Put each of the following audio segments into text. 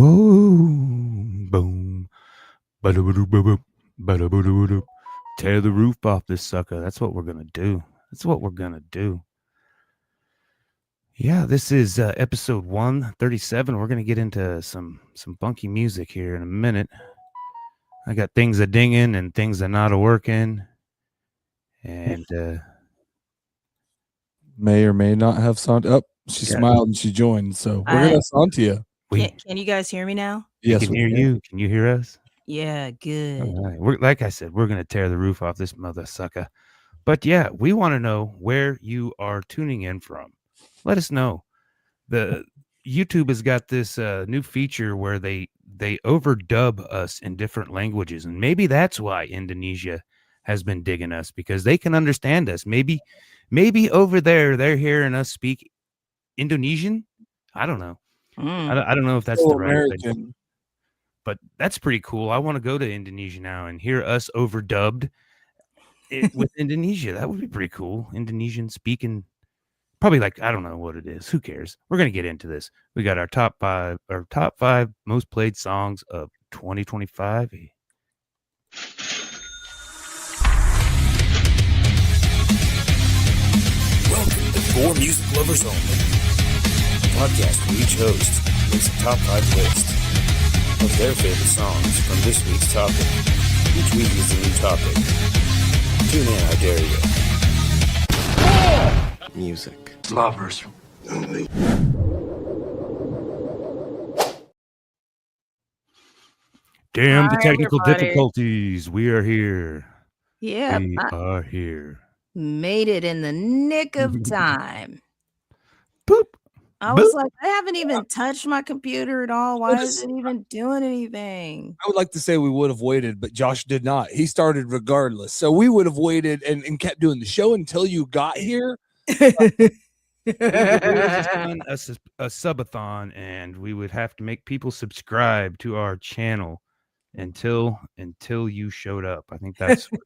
Whoa, boom, ba-da-ba-doo-ba-boop, ba-da-ba-doo-ba-doo. Tear the roof off this sucker. That's what we're gonna do. That's what we're gonna do. Yeah, this is episode 137. We're gonna get into some funky music here in a minute. I got things a dinging and things are not a working, and may or may not have Sontia. Oh, she smiled and she joined. So we're gonna have Sontia. Can you guys hear me now? Yes, we can hear you. Can you hear us? Yeah, good. All right. We're, like I said, we're gonna tear the roof off this mother sucker. But yeah, we want to know where you are tuning in from. Let us know. The YouTube has got this new feature where they overdub us in different languages, and maybe that's why Indonesia has been digging us, because they can understand us. Maybe over there they're hearing us speak Indonesian. I don't know. I don't know if that's the right thing, but that's pretty cool. I want to go to Indonesia now and hear us overdubbed with Indonesia. That would be pretty cool. Indonesian speaking. Probably like, I don't know what it is. Who cares? We're going to get into this. We got our top five most played songs of 2025. Welcome to For Music Lovers Only, a podcast where each host makes a top 5 list of their favorite songs from this week's topic. Each week is a new topic. Tune in, I dare you. Music. Lovers Only. Damn the technical difficulties. We are here. Yeah. We are here. Made it in the nick of time. Boop. I was like, I haven't even touched my computer at all. Why is it even doing anything? I would like to say we would have waited, but Josh did not. He started regardless. So we would have waited and kept doing the show until you got here. We would have done a subathon, and we would have to make people subscribe to our channel until you showed up. I think that's what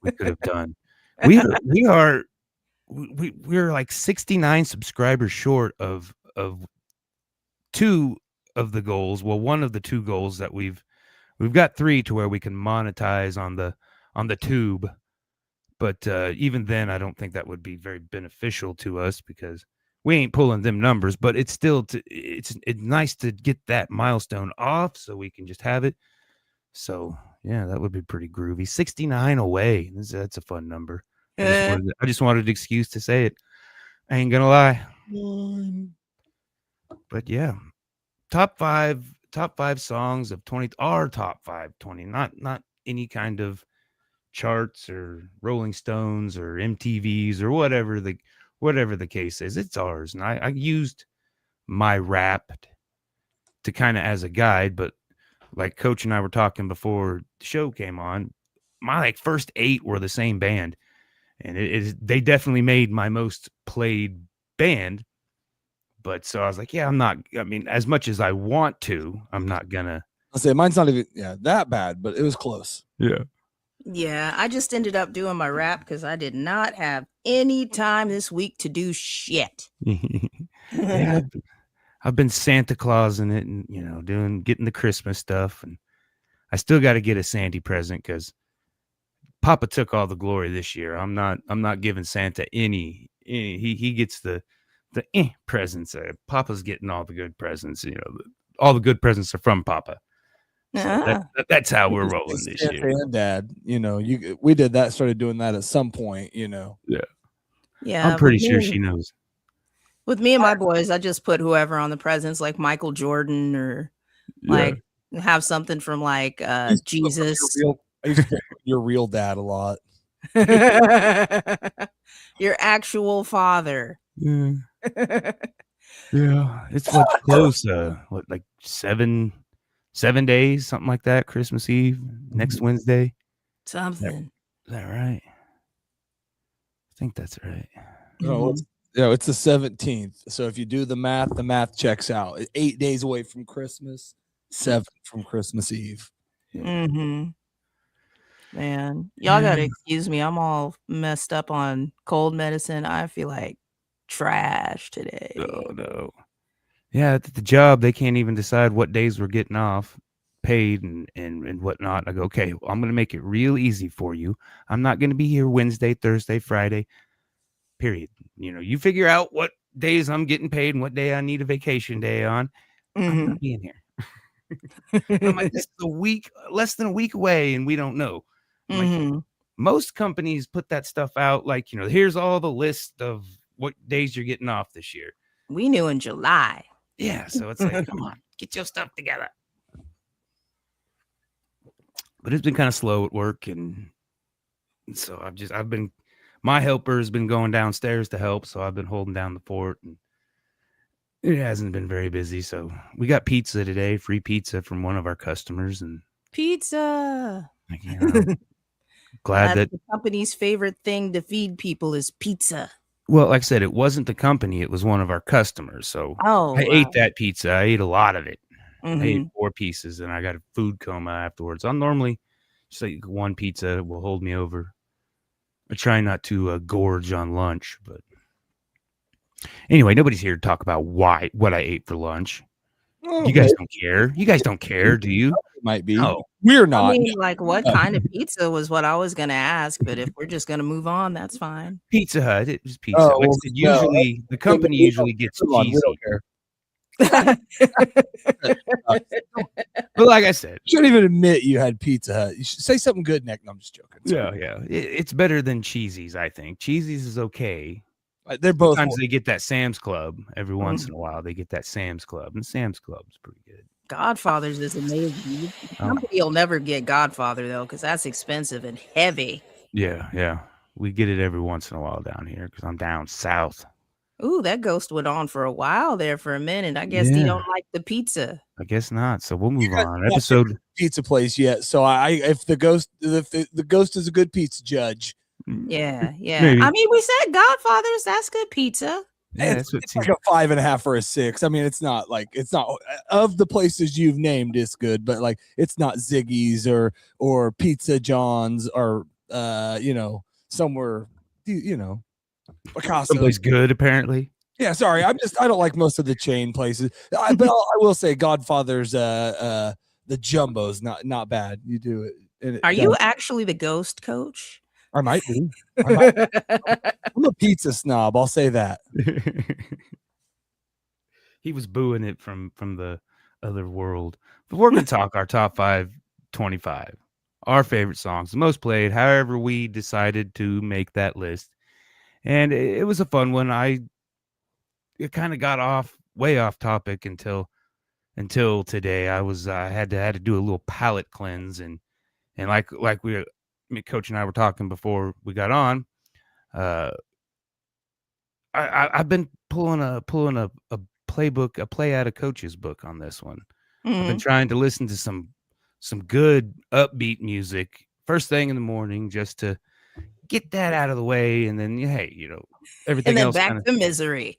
we could have done. We're like 69 subscribers short of two of the goals. Well, one of the two goals that we've got 3 to where we can monetize on the tube. But even then, I don't think that would be very beneficial to us because we ain't pulling them numbers. But it's still it's nice to get that milestone off so we can just have it. So yeah, that would be pretty groovy. 69 away. That's a fun number. I just wanted an excuse to say it. I ain't gonna lie. But yeah, top five songs of 20. Our top 5 20. Not any kind of charts or Rolling Stones or MTVs or whatever the case is. It's ours, and I used my Wrapped to kind of as a guide, but like Coach and I were talking before the show came on, my like first 8 were the same band, and they definitely made my most played band. But so I was like, yeah, as much as I want to, I'm not gonna. I'll say mine's not even that bad, but it was close. Yeah, I just ended up doing my rap because I did not have any time this week to do shit. Yeah, I've been Santa Claus in it, and getting the Christmas stuff, and I still got to get a Sandy present because Papa took all the glory this year. I'm not giving Santa any. He gets the presents. Papa's getting all the good presents. All the good presents are from Papa. So that's how we're rolling this year. And Dad, we did that, started doing that at some point, Yeah. Yeah. I'm pretty sure she knows. With me and my boys, I just put whoever on the presents, like Michael Jordan, or like have something from like Jesus. I used to put your real dad a lot. Your actual father. Yeah. Yeah. It's what's close. Like 7 days, something like that. Christmas Eve, next Wednesday. Something. Is that right? I think that's right. Oh, it's the 17th. So if you do the math checks out. 8 days away from Christmas, 7 from Christmas Eve. Man, y'all gotta excuse me. I'm all messed up on cold medicine. I feel like trash today. Oh no. Yeah, at the job, they can't even decide what days we're getting off, paid and whatnot. I go, okay, well, I'm going to make it real easy for you. I'm not going to be here Wednesday, Thursday, Friday, period. You figure out what days I'm getting paid and what day I need a vacation day on. I'm not being here. I'm like, this is a week, less than a week away, and we don't know. Like, most companies put that stuff out like, here's all the list of what days you're getting off this year. We knew in July. Yeah, so it's like, come on, get your stuff together. But it's been kind of slow at work, and so my helper has been going downstairs to help, so I've been holding down the fort, and it hasn't been very busy. So we got pizza today, free pizza from one of our customers, and pizza. Like, glad that the company's favorite thing to feed people is pizza. Well, like I said, it wasn't the company; it was one of our customers. So I ate that pizza. I ate a lot of it. I ate 4 pieces, and I got a food coma afterwards. I'll normally just like one pizza will hold me over. I try not to gorge on lunch, but anyway, nobody's here to talk about what I ate for lunch. You guys don't care. You guys don't care, do you? It might be. No, we're not. I mean, like, what kind of pizza was what I was going to ask, but if we're just going to move on, that's fine. Pizza Hut. It was pizza. Like I said, usually the company usually gets cheesy. We don't care. But like I said, you shouldn't even admit you had Pizza Hut. You should say something good, Nick. No, I'm just joking. Yeah. It's better than Cheesy's, I think. Cheesy's is okay. They're both. Sometimes they get that Sam's Club every once in a while. They get that Sam's Club, and Sam's Club's pretty good. Godfather's is amazing. Somebody will never get Godfather though, because that's expensive and heavy. Yeah. We get it every once in a while down here because I'm down south. Ooh, that ghost went on for a while there for a minute. I guess he don't like the pizza. I guess not. So we'll move on. Episode pizza place yet. So if the ghost is a good pizza judge. Yeah. Maybe. I mean, we said Godfather's, that's good pizza. Yeah, it's like a 5.5 or a 6. I mean, it's not of the places you've named, it's good, but like it's not Ziggy's or Pizza John's or somewhere Picasso. Someplace good, apparently. Yeah, sorry. I don't like most of the chain places. But I will say Godfather's the jumbo's not bad. You do it. Are you actually the ghost coach? I might be. I'm a pizza snob. I'll say that. He was booing it from the other world. But we're going to talk our top 525. Our favorite songs, the most played, however we decided to make that list. And it was a fun one. It kind of got way off topic until today. I had to do a little palate cleanse and like Coach and I were talking before we got on. I've been pulling a playbook, a play out of Coach's book on this one. I've been trying to listen to some good upbeat music first thing in the morning just to get that out of the way, and then everything and then else back to misery.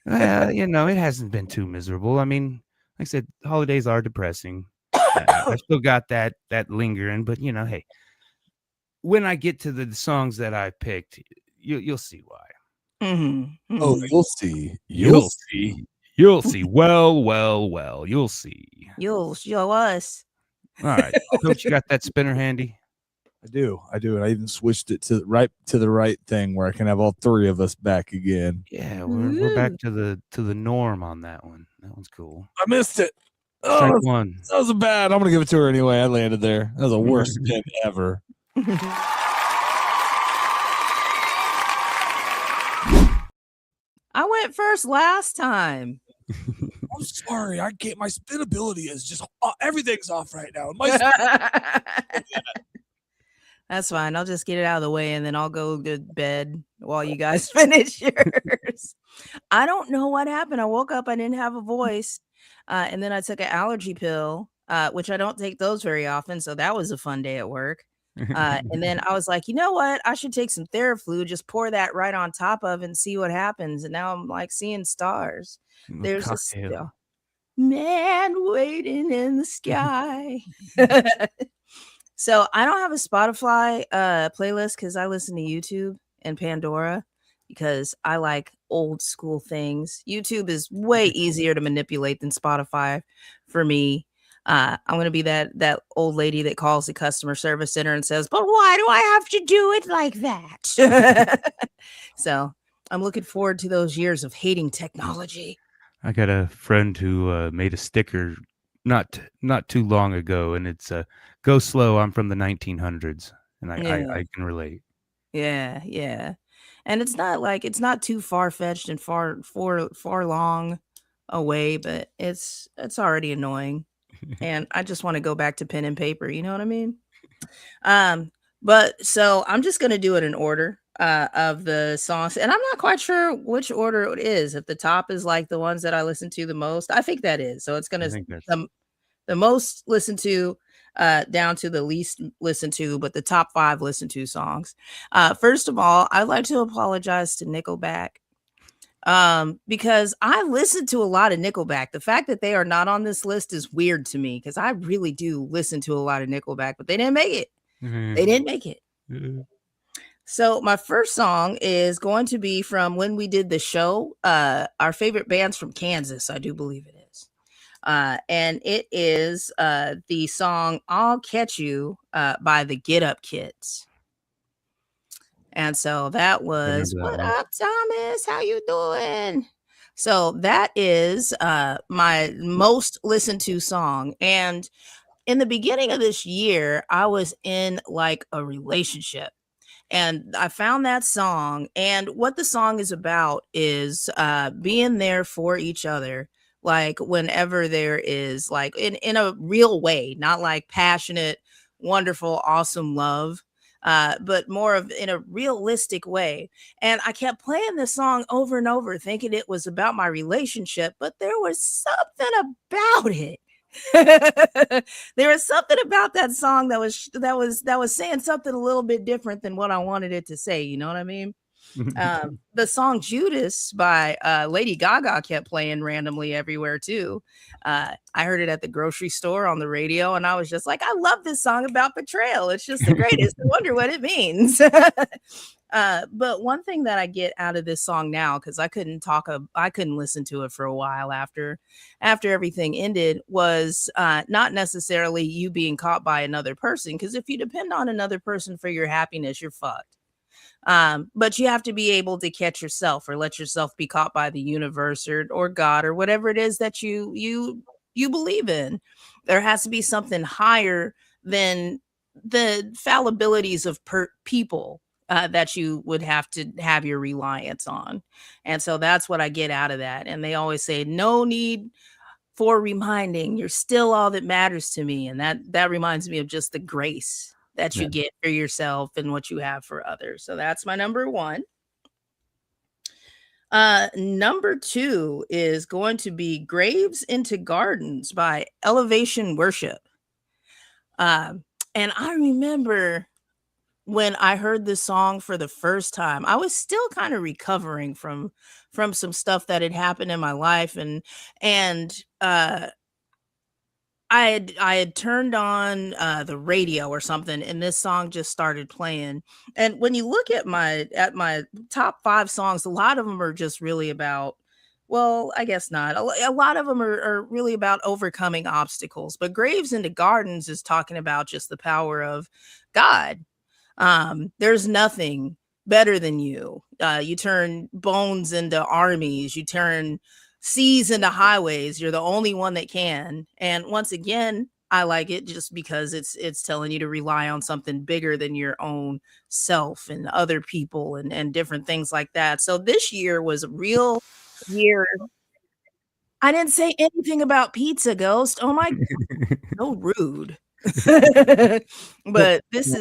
It hasn't been too miserable. I mean, like I said, holidays are depressing. I still got that lingering, but hey, when I get to the songs that I picked, you'll see why. Oh, you'll see. You'll see. You'll see. Well, you'll see. You'll show us. All right, Coach, you got that spinner handy? I do. And I even switched it to the right thing where I can have all 3 of us back again. Yeah, we're back to the norm on that one. That one's cool. I missed it. Strike one. That was bad. I'm gonna give it to her anyway. I landed there. That was the worst spin ever. I went first last time. I'm sorry. I can't. My spin ability is just everything's off right now. That's fine. I'll just get it out of the way and then I'll go to bed while you guys finish yours. I don't know what happened. I woke up, I didn't have a voice. And then I took an allergy pill, which I don't take those very often. So that was a fun day at work. And then I was like, you know what? I should take some Theraflu, just pour that right on top of and see what happens. And now I'm like seeing stars. There's a man waiting in the sky. So I don't have a Spotify playlist because I listen to YouTube and Pandora. because I like old school things. YouTube is way easier to manipulate than Spotify for me. I'm going to be that old lady that calls the customer service center and says, but why do I have to do it like that? So I'm looking forward to those years of hating technology. I got a friend who made a sticker not too long ago, and it's "Go slow." I'm from the 1900s, and I can relate. Yeah. And it's not too far-fetched and far long away, but it's already annoying. And I just want to go back to pen and paper, you know what I mean? But so I'm just gonna do it in order of the songs, and I'm not quite sure which order it is. If the top is like the ones that I listen to the most, I think that is. So it's I gonna think that's the most listened to down to the least listened to, but the top 5 listened to songs. First of all, I'd like to apologize to Nickelback because I listened to a lot of Nickelback. The fact that they are not on this list is weird to me because I really do listen to a lot of Nickelback, but they didn't make it. They didn't make it. So my first song is going to be from when we did the show, our favorite bands from Kansas, I do believe it is. And it is the song I'll Catch You by the Get Up Kids. And so that was, that what one. up, Thomas? How you doing? So that is my most listened to song. And in the beginning of this year, I was in like a relationship. And I found that song. And what the song is about is being there for each other. Like whenever there is like in a real way, not like passionate, wonderful, awesome love, but more of in a realistic way. And I kept playing this song over and over, thinking it was about my relationship, but there was something about it. There was something about that song that was saying something a little bit different than what I wanted it to say. You know what I mean? The song Judas by Lady Gaga kept playing randomly everywhere too. I heard it at the grocery store on the radio, and I was just like, I love this song about betrayal. It's just the greatest. I wonder what it means. But one thing that I get out of this song now, because I couldn't listen to it for a while after everything ended, was not necessarily you being caught by another person. Because if you depend on another person for your happiness, you're fucked. But you have to be able to catch yourself or let yourself be caught by the universe or God or whatever it is that you believe in. There has to be something higher than the fallibilities of people that you would have to have your reliance on. And so that's what I get out of that. And they always say, no need for reminding, you're still all that matters to me. And that reminds me of just the grace that you get for yourself and what you have for others. So that's my number 1. Number 2 is going to be Graves into Gardens by Elevation Worship. And I remember when I heard this song for the first time, I was still kind of recovering from some stuff that had happened in my life. And I had turned on the radio or something, and this song just started playing. And when you look at my top 5 songs, a lot of them are just really about, well, I guess not. A lot of them are really about overcoming obstacles. But Graves into Gardens is talking about just the power of God. There's nothing better than you. You turn bones into armies. You turn seas into highways. You're the only one that can. And once again, I like it just because it's telling you to rely on something bigger than your own self and other people and different things like that. So this year was a real year. I didn't say anything about pizza, Ghost. Oh my God, so rude. But this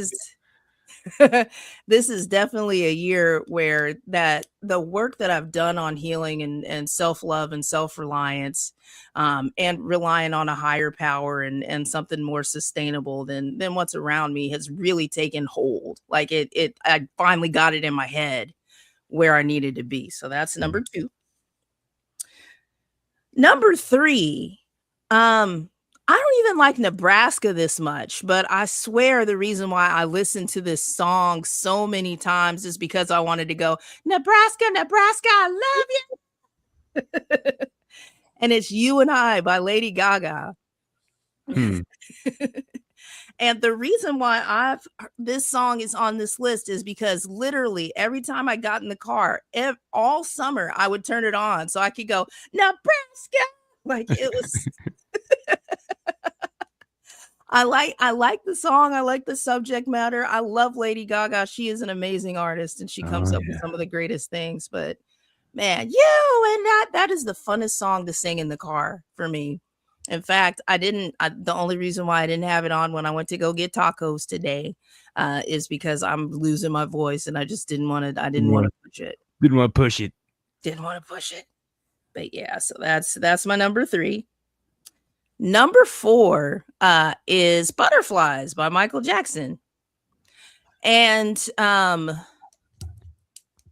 is definitely a year where that the work that I've done on healing and self-love and self-reliance and relying on a higher power and something more sustainable than what's around me has really taken hold. Like I finally got it in my head where I needed to be. So that's number 2. Number 3, I I don't even like Nebraska this much, but I swear the reason why I listened to this song so many times is because I wanted to go, Nebraska, Nebraska, I love you. And it's You and I by Lady Gaga. And the reason why this song is on this list is because literally every time I got in the car, all summer, I would turn it on so I could go, Nebraska. Like it was... I like the song. I like the subject matter. I love Lady Gaga. She is an amazing artist and she comes up with some of the greatest things. But man, You and that is the funnest song to sing in the car for me. In fact, the only reason why I didn't have it on when I went to go get tacos today is because I'm losing my voice and I just didn't want to push it. Didn't want to push it. Didn't want to push it. But yeah, so that's my number 3. Number 4 is Butterflies by Michael Jackson. And I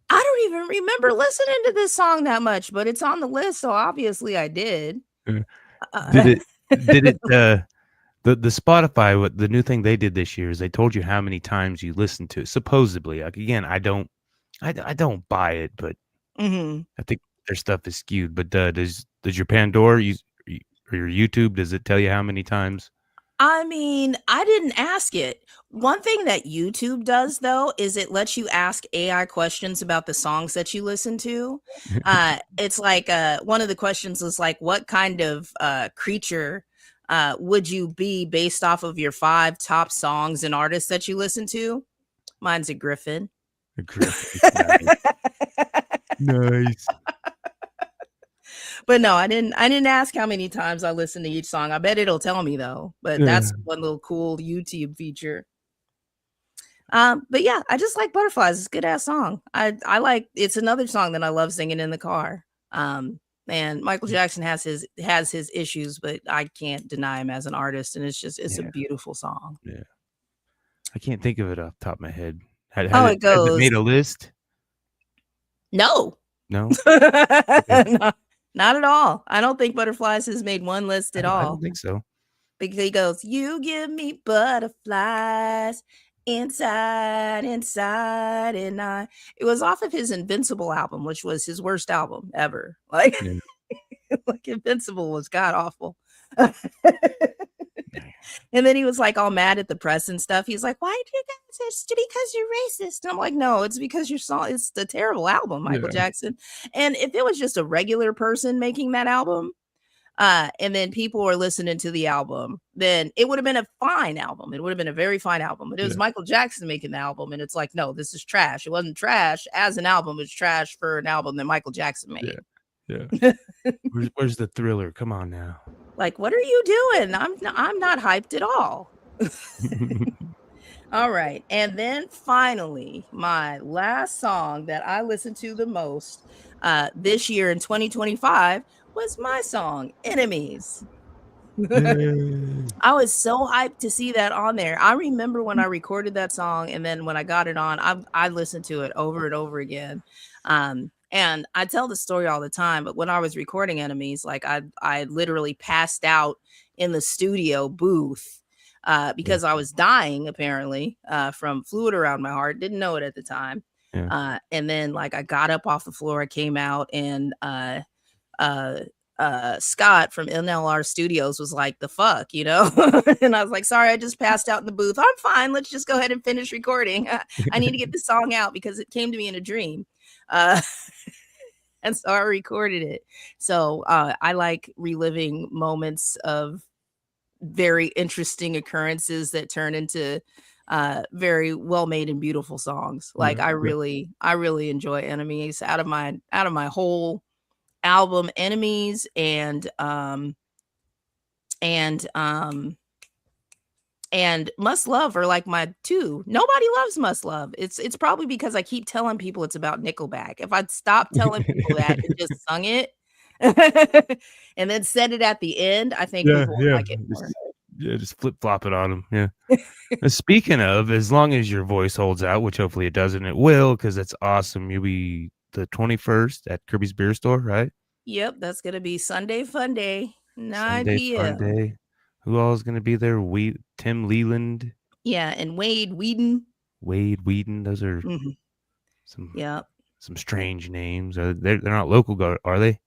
don't even remember listening to this song that much, but it's on the list, so obviously I did. Did it the Spotify, what the new thing they did this year is they told you how many times you listened to it, supposedly. Like, again, I don't buy it, but I think their stuff is skewed. But does your Pandora or your YouTube, does it tell you how many times? I mean, I didn't ask it. One thing that YouTube does, though, is it lets you ask AI questions about the songs that you listen to. It's like one of the questions is like, what kind of creature would you be based off of your 5 top songs and artists that you listen to? Mine's a griffin. A griffin. Nice. But no, I didn't ask how many times I listened to each song. I bet it'll tell me though. But that's one little cool YouTube feature. But yeah, I just like Butterflies. It's a good ass song. I like, it's another song that I love singing in the car. And Michael Jackson has his issues, but I can't deny him as an artist. And it's a beautiful song. Yeah. I can't think of it off the top of my head. It goes. Has it made a list? No. No. No. Not at all. I don't think Butterflies has made one list at all. I don't think so. Because he goes, you give me butterflies inside, and I. It was off of his Invincible album, which was his worst album ever. Like, like Invincible was god awful. And then he was like all mad at the press and stuff. He's like, why do you guys? It's because you're racist. And I'm like, no, it's because your song, it's a terrible album, Michael Jackson. And if it was just a regular person making that album, and then people were listening to the album, then it would have been a fine album. It would have been a very fine album. But it was Michael Jackson making the album. And it's like, no, this is trash. It wasn't trash as an album. It's trash for an album that Michael Jackson made. Yeah. Where's the Thriller? Come on now. Like, what are you doing? I'm not hyped at all. All right. And then finally, my last song that I listened to the most this year in 2025 was my song, Enemies. I was so hyped to see that on there. I remember when I recorded that song, and then when I got it on, I listened to it over and over again. And I tell the story all the time, but when I was recording Enemies, like I literally passed out in the studio booth because I was dying apparently from fluid around my heart. Didn't know it at the time. And then like I got up off the floor, I came out, and Scott from NLR Studios was like, the fuck, you know? And I was like, sorry, I just passed out in the booth. I'm fine. Let's just go ahead and finish recording. I need to get the song out because it came to me in a dream. And so I recorded it. So I like reliving moments of very interesting occurrences that turn into very well made and beautiful songs. Like I really enjoy Enemies. Out of my whole album, Enemies and Must Love are like my 2. Nobody loves Must Love. It's probably because I keep telling people it's about Nickelback. If I'd stopped telling people that and just sung it and then said it at the end, I think people would like it more. Just flip-flop it on them. Yeah. Speaking of, as long as your voice holds out, which hopefully it does, and it will, because that's awesome. You'll be the 21st at Kirby's Beer Store, right? Yep, that's gonna be Sunday Fun Day, 9 p.m. Fun Day. Who all is going to be there? Tim Leland, Yeah, and Wade Whedon. Wade Whedon. Those are Mhm. some Yeah. strange names. They're not local, are they?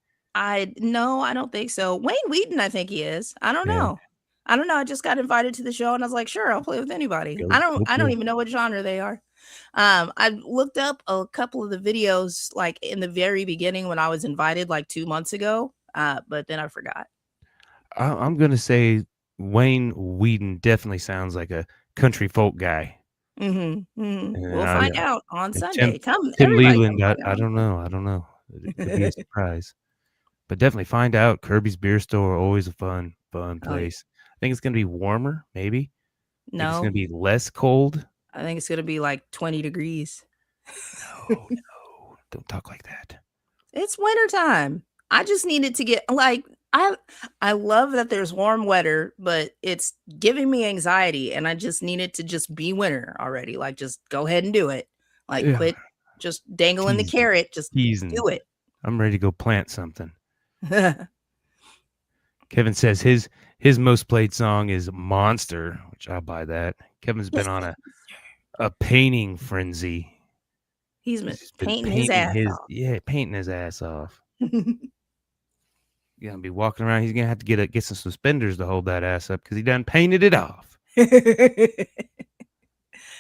No, I don't think so. Wayne Wheaton, I think he is. I don't Yeah. know. I just got invited to the show and I was like, sure, I'll play with anybody. Go I don't play. even know what genre they are. I looked up a couple of the videos like in the very beginning when I was invited like 2 months ago. But then I forgot. I'm gonna say Wayne Whedon definitely sounds like a country folk guy. And we'll I- find out on and Sunday. Come, Tim everybody come Leland, find I out. don't know. It could be a surprise. But definitely find out. Kirby's Beer Store, always a fun Oh, yeah. place. I think it's gonna be warmer, maybe. I think it's No, gonna be less cold. I think it's gonna be like 20 degrees. No, don't talk like that. It's wintertime. I just needed to get like I love that there's warm weather, but it's giving me anxiety and I just needed to just be winter already. Like just go ahead and do it. Like Yeah. quit just dangling the Teasing. carrot. Just Teasing. do it. I'm ready to go plant something. Kevin says his most played song is Monster, which I'll buy that. Kevin's been on a painting frenzy. He's been He's been painting his ass off. Yeah, painting his ass off. He's gonna be walking around. He's gonna have to get some suspenders to hold that ass up because he done painted it off. All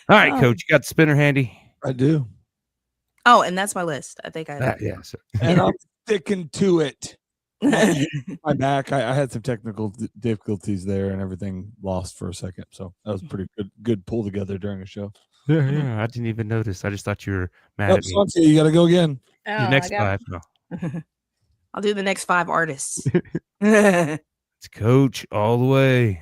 right, Coach, you got the spinner handy? I do. Oh, and that's my list. I think I Yeah. So. And I'm sticking to it. My back, I had some technical difficulties there and everything lost for a second. So that was pretty good pull together during a show. Yeah. I didn't even notice. I just thought you were mad Nope, at me. Sontia, you got to go again. Your next 5. No. I'll do the next 5 artists. It's Coach all the way.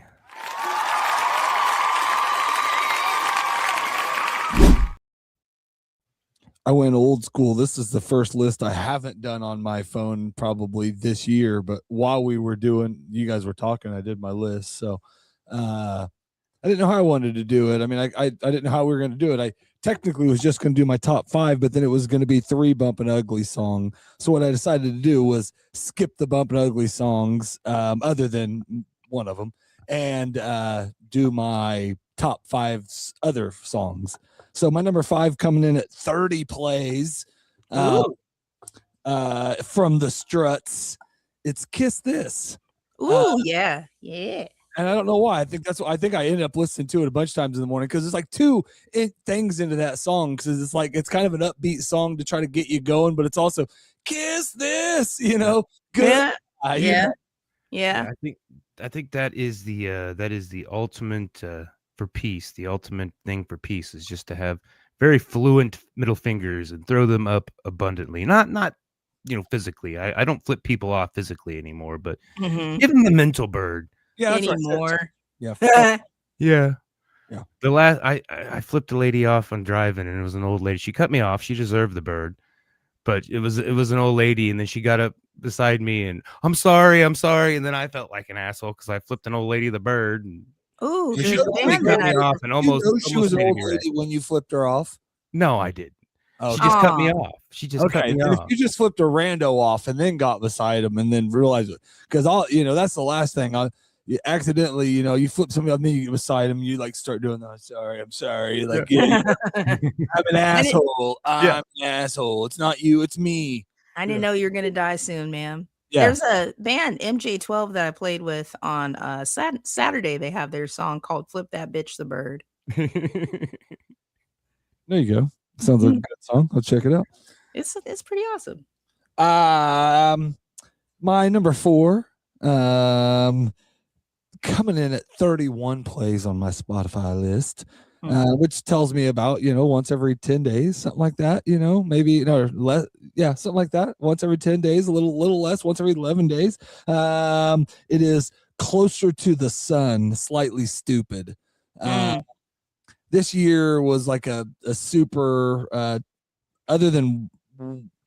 I went old school. This is the first list I haven't done on my phone probably this year, but while you guys were talking, I did my list. So I didn't know how I wanted to do it. I mean, I didn't know how we were going to do it. I technically was just going to do my top 5, but then it was going to be 3 Bumpin' Ugly song. So what I decided to do was skip the Bumpin' Ugly songs, other than one of them, and do my top 5 other songs. So my number 5 coming in at 30 plays from the Struts. It's Kiss This. Ooh, yeah. Yeah. And I don't know why. I think I ended up listening to it a bunch of times in the morning because there's like 2 things into that song. Because it's kind of an upbeat song to try to get you going, but it's also Kiss This, good. Yeah. Yeah. I think that is the ultimate for peace. The ultimate thing for peace is just to have very fluent middle fingers and throw them up abundantly. Not physically. I don't flip people off physically anymore, but give them the mental bird. Yeah, that's anymore. Right. Yeah. Yeah. The last I flipped a lady off on driving, and it was an old lady. She cut me off. She deserved the bird, but it was an old lady, and then she got up beside me, and I'm sorry, and then I felt like an asshole because I flipped an old lady the bird. And ooh, she cut me off, and almost she was an made old me lady when you flipped her off. No, I did. Oh, she just cut me off. She just cut me and off. if you just flipped a rando off and then got beside him and then realized it, because that's the last thing. You accidentally, you flip somebody off, then you get beside him, you like start doing that. I'm sorry. Like, I'm an asshole. I'm an asshole. It's not you, it's me. I didn't know you were gonna die soon, ma'am. Yeah. There's a band MJ12 that I played with on Saturday. They have their song called "Flip That Bitch the Bird." There you go. Sounds like a good song. I'll check it out. It's pretty awesome. My number 4, coming in at 31 plays on my Spotify list, which tells me about, once every 10 days, something like that, maybe less. Yeah, something like that. Once every 10 days, a little less, once every 11 days. It is Closer to the Sun, Slightly Stoopid. This year was like a super, other than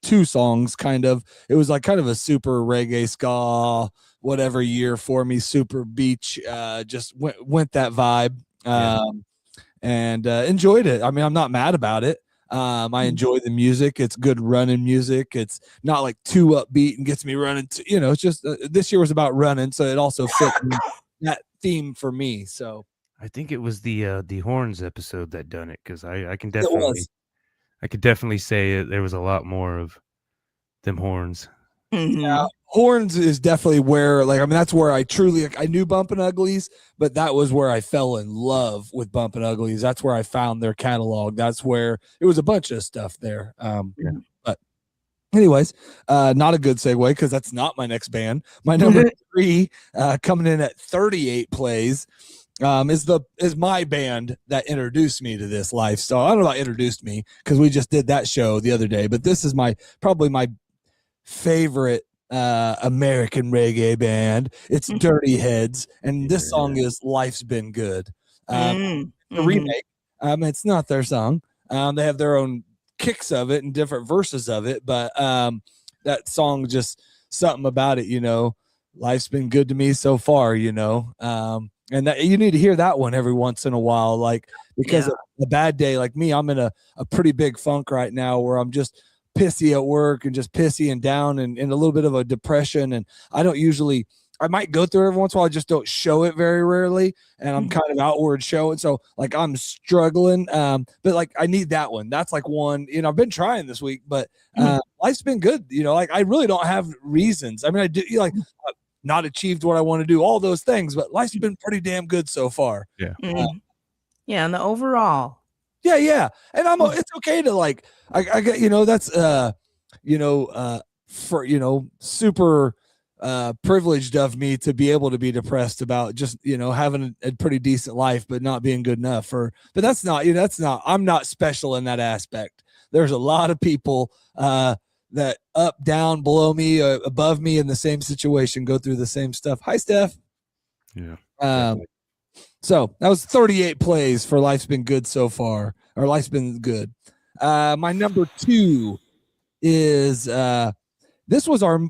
2 songs, kind of, it was like kind of a super reggae ska whatever year for me. Super beach, just went that vibe, and enjoyed it. I mean, I'm not mad about it. I enjoy the music. It's good running music. It's not like too upbeat and gets me running. It's just this year was about running, so it also fit theme for me. So I think it was the horns episode that done it, because I can it was. I could definitely say there was a lot more of them horns. Mhm. Horns is definitely where, like, I mean, that's where I truly, like, I knew Bumpin' Uglies, but that was where I fell in love with Bumpin' Uglies. That's where I found their catalog. That's where it was a bunch of stuff there. But anyways, not a good segue because that's not my next band. My number 3, coming in at 38 plays, is my band that introduced me to this lifestyle. I don't know about introduced me because we just did that show the other day, but this is probably my favorite American reggae band. It's Dirty Heads, and this song is "Life's Been Good." The remake. It's not their song. They have their own kicks of it and different verses of it, but that song, just something about it, life's been good to me so far, and that you need to hear that one every once in a while, like, because a bad day like me, I'm in a pretty big funk right now where I'm just pissy at work and just pissy and down and in a little bit of a depression. And I might go through it every once in a while. I just don't show it very rarely. And I'm kind of outward showing. So like I'm struggling. But like I need that one. That's like one, I've been trying this week, but life's been good. Like I really don't have reasons. I mean, I do not achieved what I want to do, all those things, but life's been pretty damn good so far. Yeah. Yeah. And the overall. Yeah. And it's okay to like, I get, that's, for, super privileged of me to be able to be depressed about just, having a pretty decent life, but not being good enough but that's not, I'm not special in that aspect. There's a lot of people, that up, down, below me, above me in the same situation, go through the same stuff. Hi, Steph. Yeah. So that was 38 plays for Life's Been Good so far, or Life's Been Good. My number 2 is this was our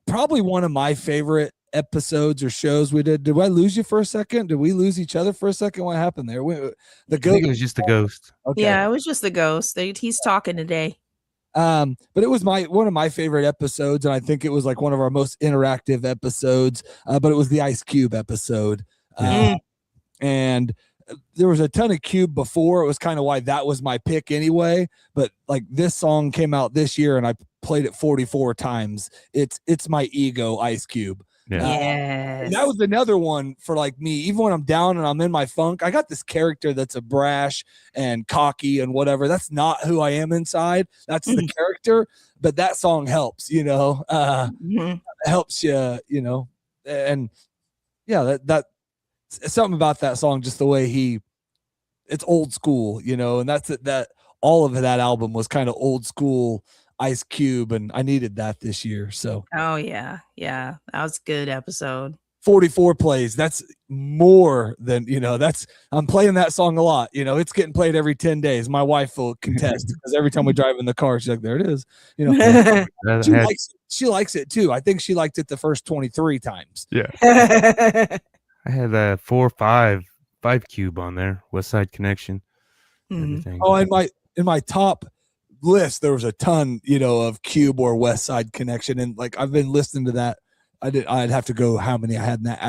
probably one of my favorite episodes or shows we did. Did I lose you for a second? Did we lose each other for a second? What happened there? I think it was just the ghost. Okay. Yeah, it was just the ghost. He's talking today. But it was one of my favorite episodes, and I think it was like one of our most interactive episodes. But it was the Ice Cube episode. And there was a ton of Cube before. It was kind of why that was my pick anyway. But like this song came out this year and I played it 44 times. It's my ego, Ice Cube. Yes. That was another one for like me. Even when I'm down and I'm in my funk, I got this character that's a brash and cocky and whatever. That's not who I am inside. That's the character. But that song helps, helps you, and yeah, that something about that song, just the way it's old school, and that's it, that all of that album was kind of old school Ice Cube, and I needed that this year. So that was a good episode. 44 plays, that's more than I'm playing that song a lot. It's getting played every 10 days. My wife will contest because every time we drive in the car, she's like, there it is. She likes it too. I think she liked it the first 23 times. I had a 5 Cube on there, West Side Connection. Everything. Oh, in my top list, there was a ton, of Cube or West Side Connection, and like I've been listening to that. I'd have to go how many I had in that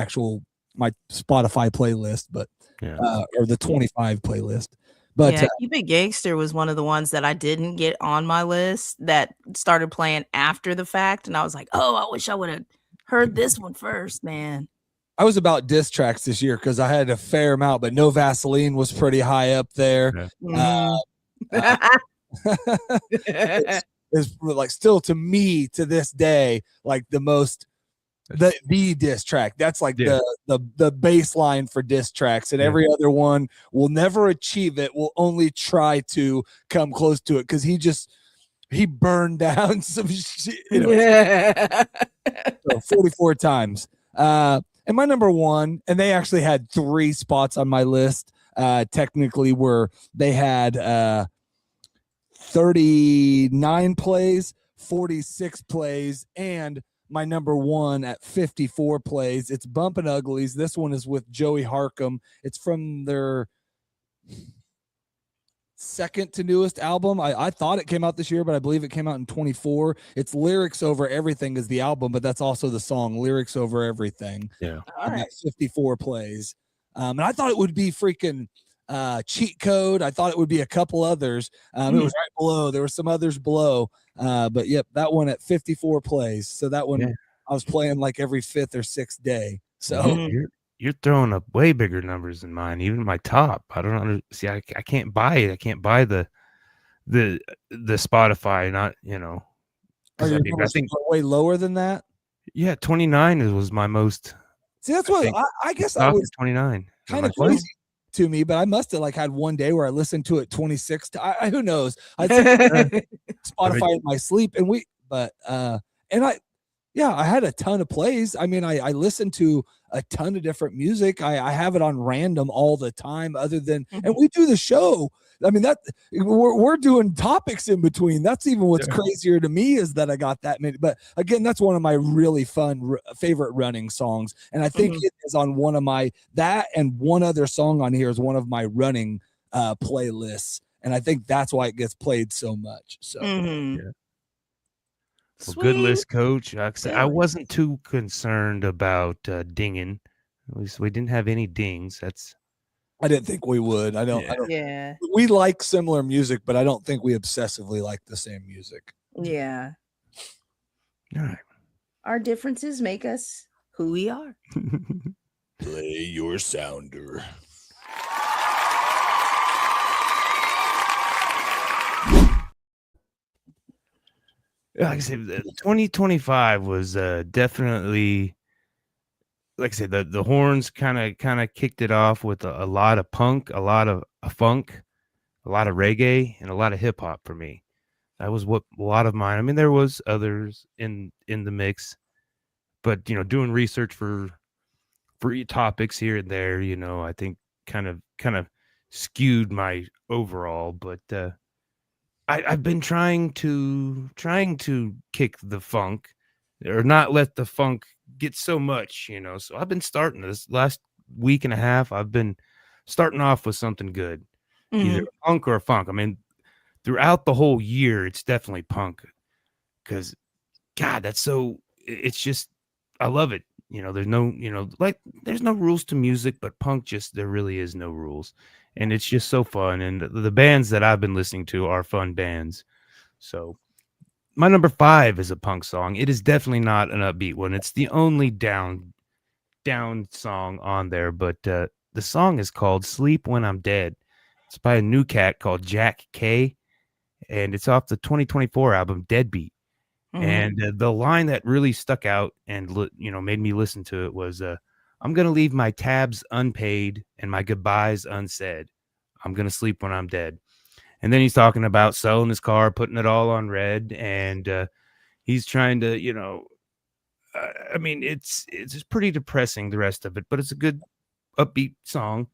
my Spotify playlist, but or the 25 playlist. But Keep It Gangster was one of the ones that I didn't get on my list that started playing after the fact, and I was like, oh, I wish I would have heard this one first, man. I was about diss tracks this year because I had a fair amount, but No Vaseline was pretty high up there. It's like still to me to this day, like the most the diss track. That's like the baseline for diss tracks, and every other one will never achieve it. Will only try to come close to it because he burned down some shit. So 44 times. And my number 1, and they actually had 3 spots on my list. Technically, where they had 39 plays, 46 plays, and my number 1 at 54 plays. It's Bumpin' Uglies. This one is with Joey Harkum. It's from their second to newest album. I thought it came out this year, but I believe it came out in 24. It's Lyrics Over Everything is the album, but that's also the song Lyrics Over Everything. Yeah. All right. 54 plays. And I thought it would be freaking Cheat Code. I thought it would be a couple others. It was right below. There were some others below. But yep, that one at 54 plays. So that one I was playing like every 5th or 6th day. So you're throwing up way bigger numbers than mine, even my top. I don't see. I can't buy it. I can't buy the Spotify. Not I think way lower than that. Yeah, 29 was my most. See, that's what I guess I was 29. Kind of crazy to me, but I must have like had one day where I listened to it 26. Who knows? I'd Spotify in my sleep, I had a ton of plays. I mean, I listened to a ton of different music. I have it on random all the time, other than, and we do the show. I mean, that we're doing topics in between. That's even what's crazier to me is that I got that many. But again, that's one of my really fun favorite running songs. And I think it is on one of that and one other song on here is one of my running playlists. And I think that's why it gets played so much. So, Well, good list, Coach. I wasn't too concerned about dinging. At least we didn't have any dings. I didn't think we would. I don't. Yeah. We like similar music, but I don't think we obsessively like the same music. Yeah. All right. Our differences make us who we are. Play your sounder. Like I said, 2025 was definitely, like I said, the horns kind of kicked it off with a lot of punk, a lot of funk, a lot of reggae, and a lot of hip hop for me. That was what a lot of mine. I mean, there was others in the mix, but doing research for topics here and there, I think kind of skewed my overall. But I've been trying to kick the funk, or not let the funk get so much, So I've been starting this last week and a half. I've been starting off with something good, either punk or funk. I mean, throughout the whole year, it's definitely punk, because God, it's just, I love it. There's no, there's no rules to music, but punk there really is no rules. And it's just so fun. And the bands that I've been listening to are fun bands. So my number 5 is a punk song. It is definitely not an upbeat one. It's the only down song on there. But the song is called Sleep When I'm Dead. It's by a new cat called Jack K. And it's off the 2024 album Deadbeat. And the line that really stuck out and made me listen to it was, I'm going to leave my tabs unpaid and my goodbyes unsaid. I'm going to sleep when I'm dead. And then he's talking about selling his car, putting it all on red. And he's trying to, I mean, it's pretty depressing, the rest of it, but it's a good upbeat song.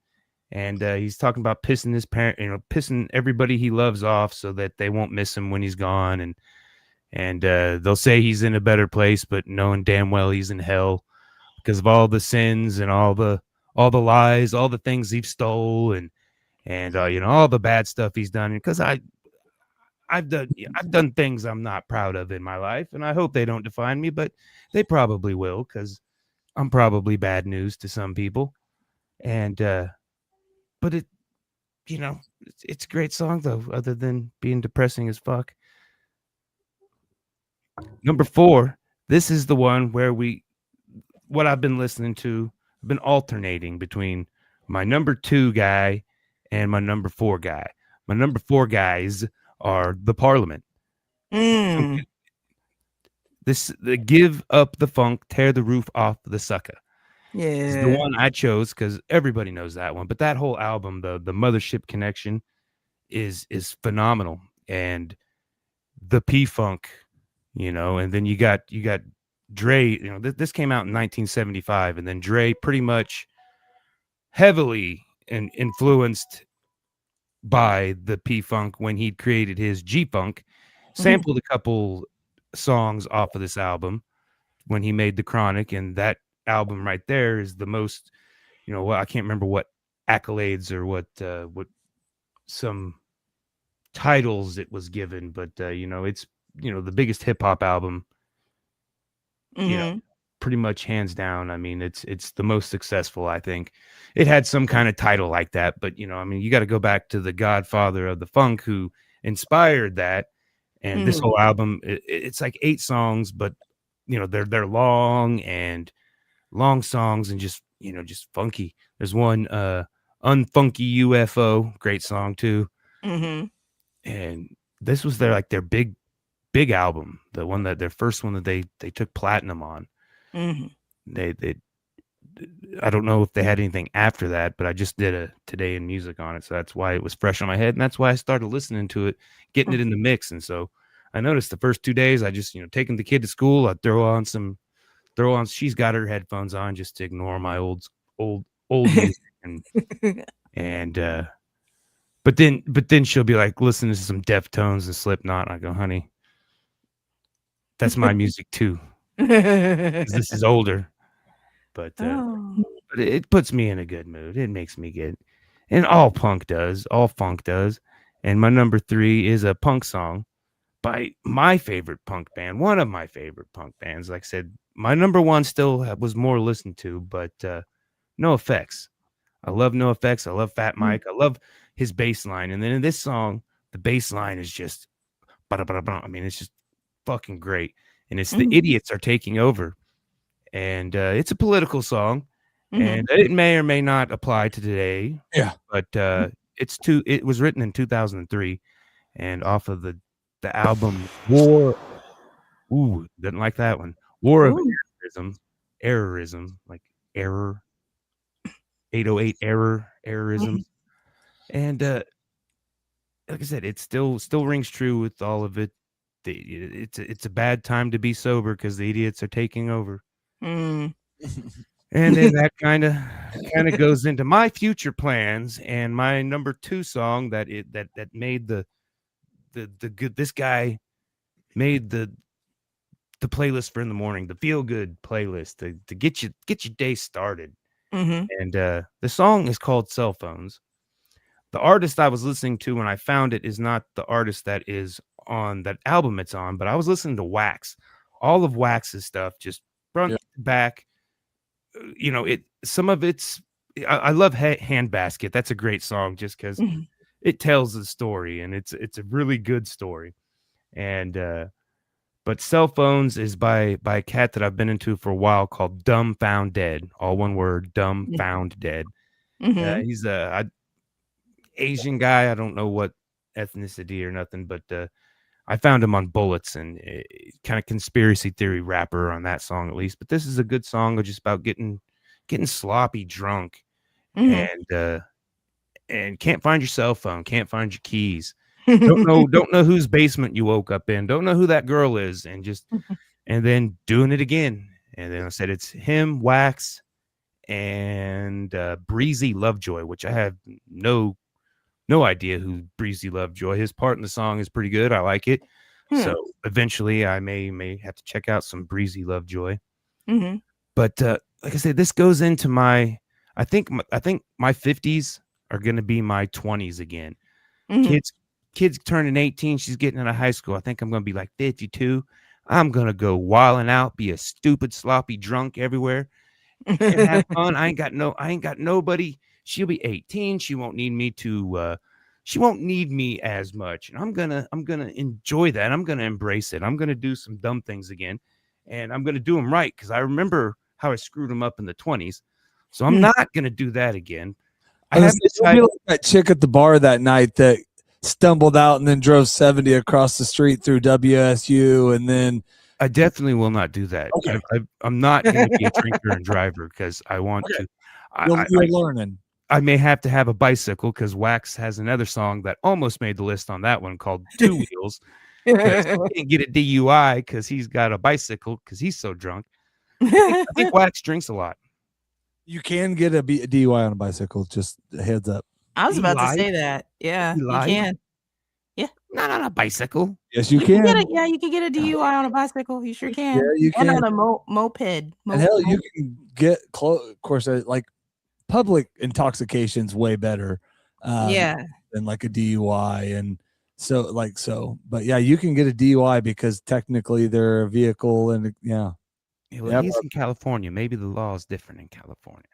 And he's talking about pissing his parent, pissing everybody he loves off so that they won't miss him when he's gone. And they'll say he's in a better place, but knowing damn well he's in hell because of all the sins and all the lies, all the things he stole, and all the bad stuff he's done. Because I've done things I'm not proud of in my life, and I hope they don't define me, but they probably will, because I'm probably bad news to some people. And but it's a great song though, other than being depressing as fuck. Number 4, this is the one where what I've been listening to. I've been alternating between my number 2 guy and my number 4 guy. My number 4 guys are the Parliament. The Give Up the Funk, Tear the Roof Off the Sucker. Yeah, it's the one I chose because everybody knows that one. But that whole album, the Mothership Connection, is phenomenal. And the P-Funk. And then you got Dre, this came out in 1975, and then Dre pretty much heavily influenced by the P-Funk when he created his G-Funk, sampled a couple songs off of this album when he made The Chronic, and that album right there is the most, I can't remember what accolades or what some titles it was given, but you know, it's, you know, the biggest hip hop album, you know, pretty much hands down. I mean, it's the most successful, I think. It had some kind of title like that, but you know, I mean, you got to go back to the godfather of the funk who inspired that. And this whole album, it's like 8 songs, but you know, they're long songs and just, you know, just funky. There's one Unfunky UFO, great song too. And this was their big album, the one that their first one that they took platinum on. They I don't know if they had anything after that, but I just did a Today in Music on it, so that's why it was fresh on my head, and that's why I started listening to it, getting it in the mix. And so I noticed the first 2 days, I just, you know, taking the kid to school, I'd throw on she's got her headphones on just to ignore my old music, and but then she'll be like listening to some Deftones and Slipknot, and I go, honey, that's my music too. 'Cause this is older, but it puts me in a good mood. It makes me good, and all funk does. And my number 3 is a punk song by my favorite punk band, one of my favorite punk bands. Like I said, my number 1 still was more listened to, but NOFX. I love NOFX. I love Fat Mike. I love his bass line. And then in this song, the bass line is just, I mean, it's just fucking great. And it's the idiots are taking over. And it's a political song. And it may or may not apply to today. Yeah. But it was written in 2003 and off of the album War. Ooh, didn't like that one. War of Errorism, like error. 808 errorism. And like I said, it still rings true with all of it. It's a bad time to be sober because the idiots are taking over. And then that kind of goes into my future plans and my number 2 song that made the good. This guy made the playlist for in the morning, the feel good playlist to get your day started. And the song is called Cell Phones. The artist I was listening to when I found it is not the artist that is on that album it's on, but I was listening to Wax. All of Wax's stuff, just front to back. You know, some of it's, I love Handbasket. That's a great song just because it tells the story, and it's a really good story. And but Cell Phones is by a cat that I've been into for a while called Dumbfoundead. All one word, Dumbfoundead. He's a Asian guy. I don't know what ethnicity or nothing, but I found him on Bullets, and kind of conspiracy theory rapper on that song at least. But this is a good song just about getting sloppy drunk, and can't find your cell phone, can't find your keys. don't know whose basement you woke up in, don't know who that girl is, and then doing it again. And then I said it's him, Wax, and Breezy Lovejoy, which I have no idea who Breezy Lovejoy. His part in the song is pretty good. I like it. So eventually I may have to check out some Breezy Lovejoy. But like I said, this goes into I think my 50s are going to be my 20s again. Kids turning 18. She's getting out of high school. I think I'm going to be like 52. I'm going to go wilding out, be a stupid, sloppy drunk everywhere, and have fun. I ain't got nobody. She'll be 18. She won't need me she won't need me as much. And I'm going to enjoy that. I'm going to embrace it. I'm going to do some dumb things again, and I'm going to do them right. Cause I remember how I screwed them up in the 20s. So I'm not going to do that again. I have decided like that chick at the bar that night that stumbled out and then drove 70 across the street through WSU, and then I definitely will not do that. Okay. I'm not going to be a drinker and driver because I want to. You're learning. I may have to have a bicycle because Wax has another song that almost made the list on that one called Two Wheels. He can't get a DUI because he's got a bicycle because he's so drunk. I think Wax drinks a lot. You can get a DUI on a bicycle. Just a heads up. I was about to say that. Yeah, you can. Yeah, not on a bicycle. Yes, you can. You can get a DUI on a bicycle. You sure can. Yeah, you can. And on a moped. And hell, you can get close. Of course, like public intoxication's way better. Than like a DUI, and But yeah, you can get a DUI because technically they're a vehicle, and Yeah, well, Yeah, he's in California. Maybe the law is different in California.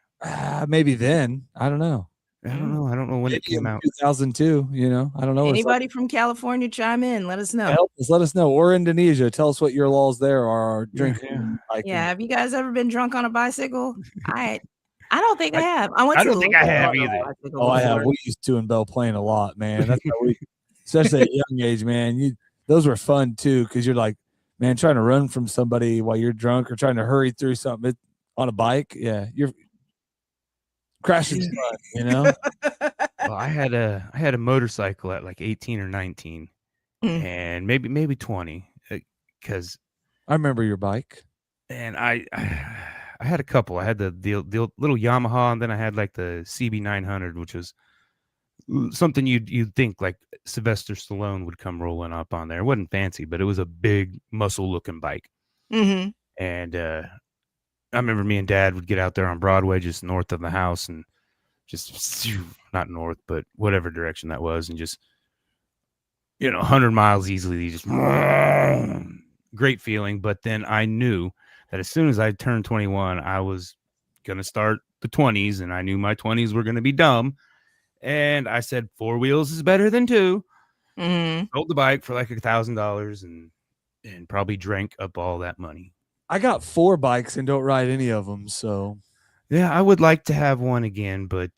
maybe then I don't know. I don't know. I don't know when it Maybe came in out. 2002. I don't know. It's like, Anybody from California chime in? Let us know. help us, let us know. Or Indonesia, tell us what your laws there are. Drinking, Yeah. hiking. Yeah, have you guys ever been drunk on a bicycle? I don't think I have. I don't think I have either. Oh, I have. We used to in Belle Plaine a lot, man. That's how we, especially at a young age, man. Those were fun too, because you're like, man, trying to run from somebody while you're drunk or trying to hurry through something on a bike. Yeah, you're crashing fun, Well, I had a motorcycle at like 18 or 19, and maybe 20, because I remember your bike. And I had a couple. I had the little Yamaha, and then I had like the CB900, which was something you'd think like Sylvester Stallone would come rolling up on there. It wasn't fancy, but it was a big muscle looking bike. Mm-hmm. And I remember me and Dad would get out there on Broadway, just north of the house, and just not north, but whatever direction that was, and just 100 miles easily. Just great feeling. But then I knew that as soon as I turned 21, I was going to start the 20s, and I knew my 20s were going to be dumb. And I said, 4 wheels is better than 2. Mm-hmm. Sold the bike for like $1,000 and probably drank up all that money. I got 4 bikes and don't ride any of them. So yeah, I would like to have one again, but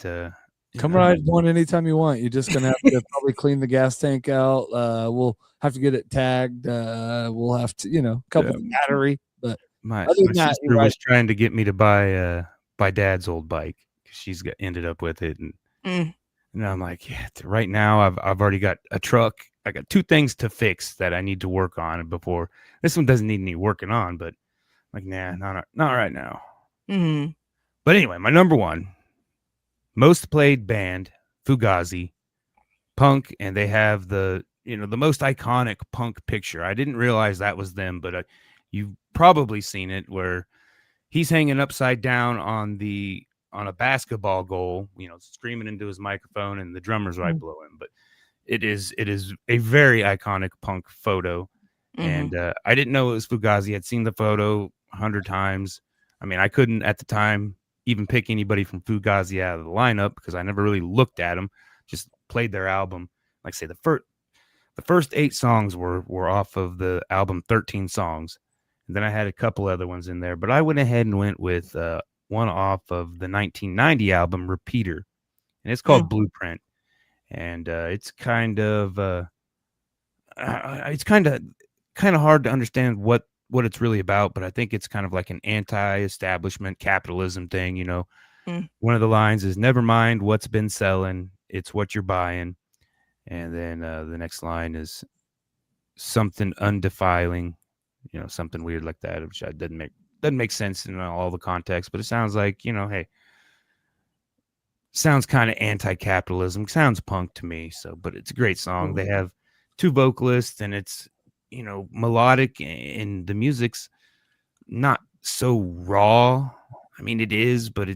come ride one anytime you want. You're just going to have to probably clean the gas tank out. We'll have to get it tagged. We'll have to, couple the battery, but my sister was trying to get me to buy Dad's old bike. She's ended up with it, and I'm like, yeah. Right now, I've already got a truck. I got 2 things to fix that I need to work on before. This one doesn't need any working on, but like, nah, not right now. Mm-hmm. But anyway, my number 1 most played band, Fugazi, punk, and they have the most iconic punk picture. I didn't realize that was them, but you've probably seen it where he's hanging upside down on a basketball goal, screaming into his microphone, and the drummer's right below him. But it is a very iconic punk photo. And I didn't know it was Fugazi. I'd seen the photo 100 times. I mean, I couldn't at the time even pick anybody from Fugazi out of the lineup because I never really looked at them, just played their album. Like I say, the first 8 songs were off of the album 13 Songs. And then I had a couple other ones in there, but I went ahead and went with one off of the 1990 album Repeater, and it's called Blueprint. And it's kind of hard to understand what it's really about, but I think it's kind of like an anti-establishment capitalism thing. One of the lines is, never mind what's been selling, it's what you're buying. And then the next line is something undefiling, something weird like that, which doesn't make sense in all the context, but it sounds like, hey, sounds kind of anti-capitalism, sounds punk to me. So, but it's a great song. They have 2 vocalists, and it's melodic, and the music's not so raw. I mean, it is, but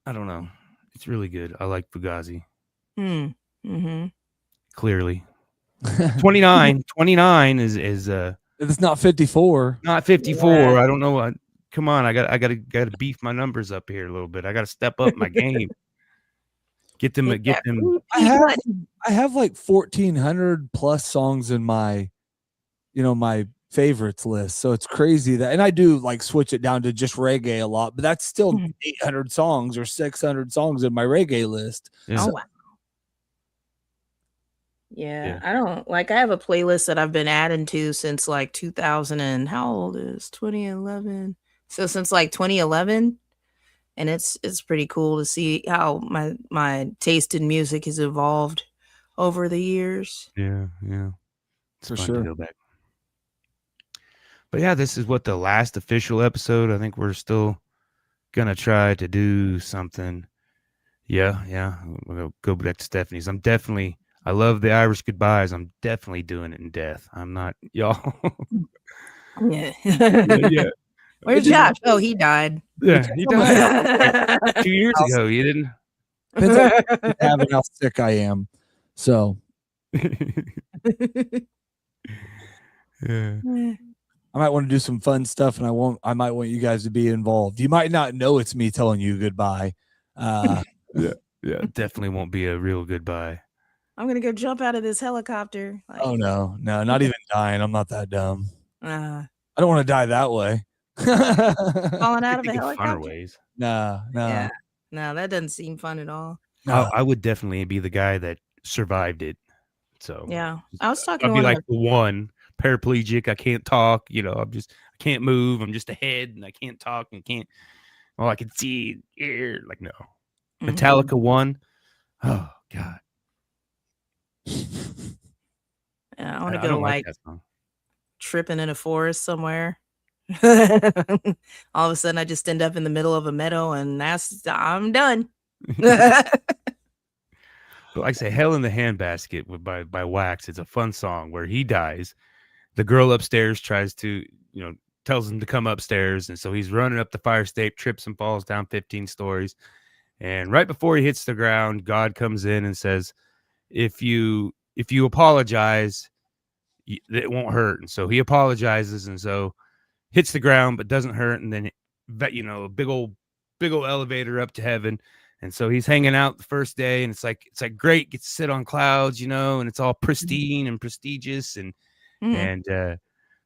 I don't know, it's really good. I like Fugazi. Clearly 29 is it's not 54. Not 54. Yeah. I don't know what. Come on, I gotta beef my numbers up here a little bit. I gotta step up my game. Get them. I have like 1,400 plus songs in my, my favorites list. So it's crazy that, and I do like switch it down to just reggae a lot, but that's still 800 songs or 600 songs in my reggae list. Yeah. Oh wow. Yeah, I don't like. I have a playlist that I've been adding to since like 2000 and how old is 2011? So since like 2011, and it's pretty cool to see how my taste in music has evolved over the years. Yeah, it's for fun sure. to go back. But yeah, this is the last official episode. I think we're still gonna try to do something. Yeah, we're gonna go back to Stephanie's. I love the Irish goodbyes. I'm definitely doing it in death. I'm not, y'all. Yeah. Yeah. Where's Josh? Oh, he died. Yeah, he died like 2 years ago. You didn't. Depends on how sick I am. So Yeah. I might want to do some fun stuff, and I might want you guys to be involved. You might not know it's me telling you goodbye. Yeah, definitely won't be a real goodbye. I'm gonna go jump out of this helicopter. Like, Oh no, not even dying. I'm not that dumb. uh, I don't want to die that way. falling out of a Think of funner helicopter. ways. No. Yeah, no, that doesn't seem fun at all. I would definitely be the guy that survived it. So Yeah, I was talking I'd to be one like of the one paraplegic. I can't talk. I can't move. I'm just a head, and I can't talk and can't. All I can see, ear. Like no, the Metallica one. Oh God. Yeah, I want to I go don't like that song. tripping in a forest somewhere. All of a sudden, I just end up in the middle of a meadow, and I'm done. But like I say, "Hell in the Handbasket" by Wax. It's a fun song where he dies. The girl upstairs tries to, tells him to come upstairs, and so he's running up the fire escape, trips and falls down 15 stories. And right before he hits the ground, God comes in and says, "If you apologize, it won't hurt." And so he apologizes, and so hits the ground but doesn't hurt, and then a big old elevator up to heaven. And so he's hanging out the first day, and it's like great, gets to sit on clouds, and it's all pristine and prestigious. And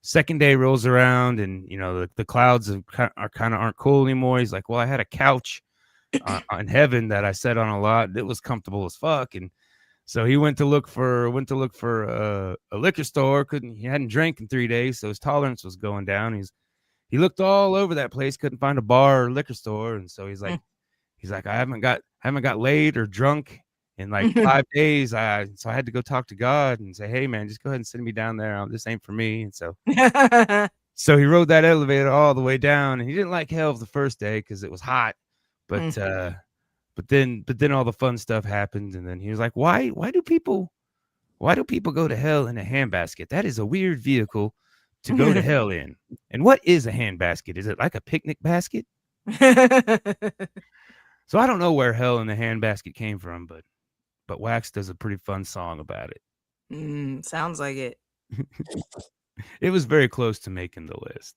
second day rolls around, and the clouds aren't cool anymore. He's like, well, I had a couch on heaven that I sat on a lot. It was comfortable as fuck. And so he went to look for a liquor store. He hadn't drank in 3 days, so his tolerance was going down. He looked all over that place, couldn't find a bar or liquor store. And so he's like, I haven't got laid or drunk in like 5 days. So I had to go talk to God and say, hey man, just go ahead and send me down there. This ain't for me. And so he rode that elevator all the way down, and he didn't like hell the first day because it was hot. But then all the fun stuff happened, and then he was like, why do people go to hell in a handbasket? That is a weird vehicle to go to hell in. And what is a handbasket? Is it like a picnic basket? So I don't know where hell in the handbasket came from, but Wax does a pretty fun song about it. Sounds like it. It was very close to making the list.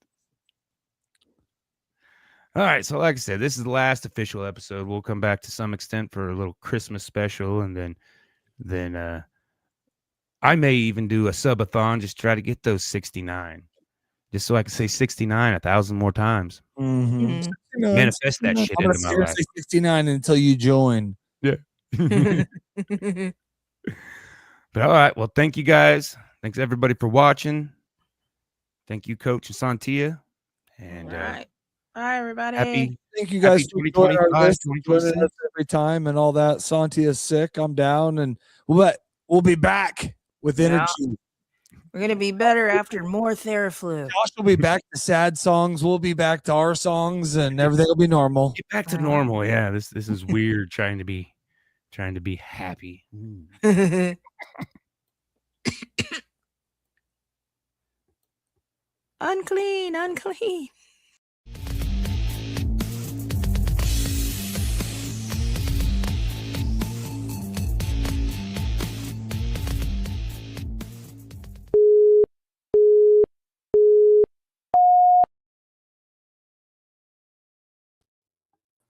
All right, so like I said, this is the last official episode. We'll come back to some extent for a little Christmas special, and then I may even do a subathon, just try to get those 69, just so I can say 69 1,000 more times. Mm-hmm. Manifest that shit into my life. 69 until you join. Yeah. But all right, well, thank you guys. Thanks everybody for watching. Thank you, Coach and Sontia. And all right. Bye, everybody. Thank you guys for joining our list, 2026 every time and all that. Sontia's sick. I'm down, and we'll be back with energy. We're gonna be better after more Theraflu. Josh will be back to sad songs. We'll be back to our songs, and everything will be normal. Get back to normal. Yeah, this is weird. trying to be happy. Unclean.